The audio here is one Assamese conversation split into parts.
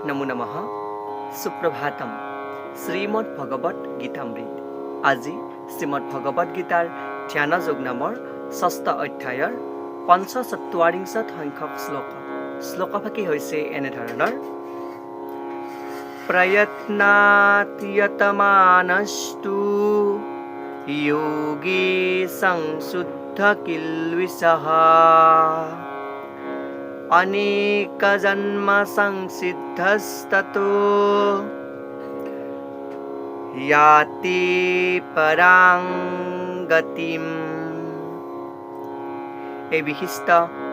নমো নমঃ সুপ্ৰভাতম শ্ৰীমদ্ ভগবত গীতামৃত আজি শ্ৰীমদ্ ভগবত গীতাৰ ধ্যানযোগ নামৰ ৬ষ্ঠ অধ্যায়ৰ ৪৫ সংখ্যক শ্লোকফাকি হৈছে এনেধৰণৰ প্ৰয়ত্নাতিয়তমানস্তু যোগী সংশুদ্ধ কিলবিষঃ অনেক জন্ম সংসিদ্ধস্ততো याति পৰাং গতিম। এই বিশিষ্ট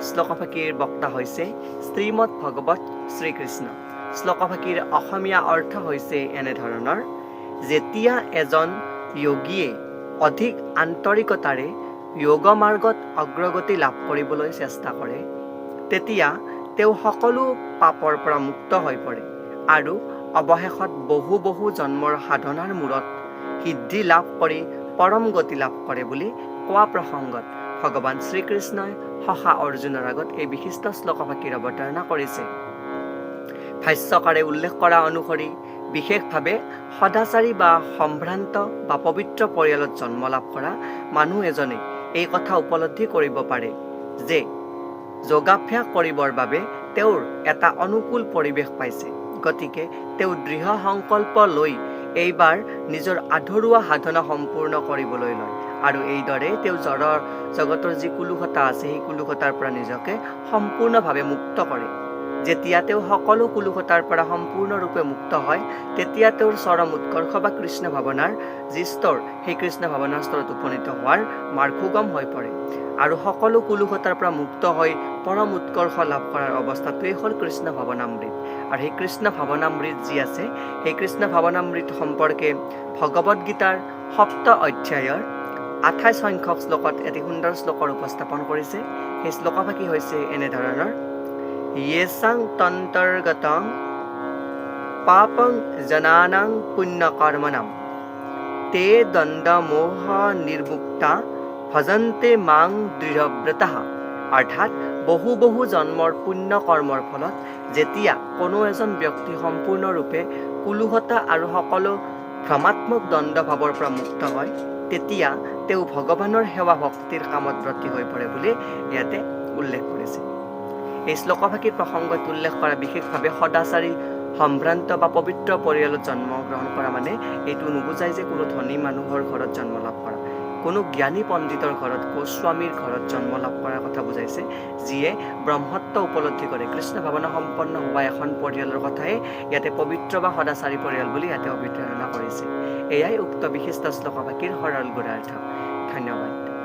শ্লোকফাকিৰ বক্তা হৈছে শ্ৰীমদ্ ভগৱত শ্ৰীকৃষ্ণ। শ্লোকফাকিৰ অসমীয়া অৰ্থ হৈছে এনেধৰণৰ যেতিয়া এজন যোগীয়ে অধিক আন্তৰিকতাৰে যোগ মাৰ্গত অগ্ৰগতি লাভ কৰিবলৈ চেষ্টা কৰে তেতিয়া তেওঁ সকলো পাপৰ পৰা মুক্ত হৈ পৰে আৰু অৱশেষত বহু জন্মৰ সাধনাৰ মূৰত সিদ্ধি লাভ কৰি পৰম গতি লাভ কৰে বুলি কোৱা প্ৰসংগত ভগৱান শ্ৰীকৃষ্ণই সখা অৰ্জুনৰ আগত এই বিশিষ্ট শ্লোকফাকিৰ অৱতাৰণা কৰিছে। ভাষ্যকাৰে উল্লেখ কৰা অনুসৰি বিশেষভাৱে সদাচাৰী বা সম্ভ্ৰান্ত বা পবিত্ৰ পৰিয়ালত জন্ম লাভ কৰা মানুহ এজনে এই কথা উপলব্ধি কৰিব পাৰে যে যোগাভ্যাস কৰিবৰ বাবে তেওঁৰ এটা অনুকূল পৰিৱেশ পাইছে। গতিকে তেওঁ দৃঢ় সংকল্প লৈ এইবাৰ নিজৰ আধৰুৱা সাধনা সম্পূৰ্ণ কৰিবলৈ লয় আৰু এইদৰে তেওঁ জগতৰ যি কুলুষতা আছে সেই কুলুষতাৰ পৰা নিজকে সম্পূৰ্ণভাৱে মুক্ত কৰে। যেতিয়া তেওঁ সকলো কুলুষতাৰ পৰা সম্পূৰ্ণৰূপে মুক্ত হয় তেতিয়া তেওঁৰ চৰম উৎকৰ্ষ বা কৃষ্ণ ভাৱনাৰ যি স্তৰ সেই কৃষ্ণ ভাৱনাৰ স্তৰত উপনীত হোৱাৰ মাৰ্গোগম হৈ পৰে আৰু সকলো কুলুষতাৰ পৰা মুক্ত হৈ পৰম উৎকৰ্ষ লাভ কৰাৰ অৱস্থাটোৱেই হ'ল কৃষ্ণ ভাৱনামৃত। আৰু সেই কৃষ্ণ ভাৱনামৃত যি আছে সেই কৃষ্ণ ভাৱনামৃত সম্পৰ্কে ভগৱত গীতাৰ ৭ম অধ্যায়ৰ ২৮ সংখ্যক শ্লোকত এটি সুন্দৰ শ্লোকৰ উপস্থাপন কৰিছে। সেই শ্লোকফাকি হৈছে এনেধৰণৰ येषां तन्तर्गतं पापं जनानां पुण्यकर्मणां ते दण्डमोह निर्मुक्ता ভজন্তে মাং দৃঢ়ব্ৰতঃ। অৰ্থাৎ বহু জন্মৰ পুণ্য কৰ্মৰ ফলত যেতিয়া কোনো এজন ব্যক্তি সম্পূৰ্ণৰূপে কুলুষতা আৰু সকলো ভ্ৰমাত্মক দণ্ডভাৱৰ পৰা মুক্ত হয় তেতিয়া তেওঁ ভগৱানৰ সেৱা ভক্তিৰ কামত ব্ৰতী হৈ পৰে বুলি ইয়াতে উল্লেখ কৰিছে। এই শ্লোকফাকিৰ প্ৰসংগত উল্লেখ কৰা বিশেষভাৱে সদাচাৰী সম্ভ্ৰান্ত বা পবিত্ৰ পৰিয়ালত জন্মগ্ৰহণ কৰা মানে এইটো নুবুজায় যে কোনো ধনী মানুহৰ ঘৰত জন্ম লাভ কৰা, কোনো জ্ঞানী পণ্ডিতৰ ঘৰত গোস্বামীৰ ঘৰত জন্ম লাভ কৰাৰ কথা বুজাইছে যিয়ে ব্ৰহ্মত্ব উপলব্ধি কৰে। কৃষ্ণ ভাৱনা সম্পন্ন হোৱা এখন পৰিয়ালৰ কথাই ইয়াতে পবিত্ৰ বা সদাচাৰী পৰিয়াল বুলি ইয়াতে অভিধাৰণা কৰিছে। এয়াই উক্ত বিশিষ্ট শ্লোকফাকিৰ সৰল গুণাৰ্থ। ধন্যবাদ।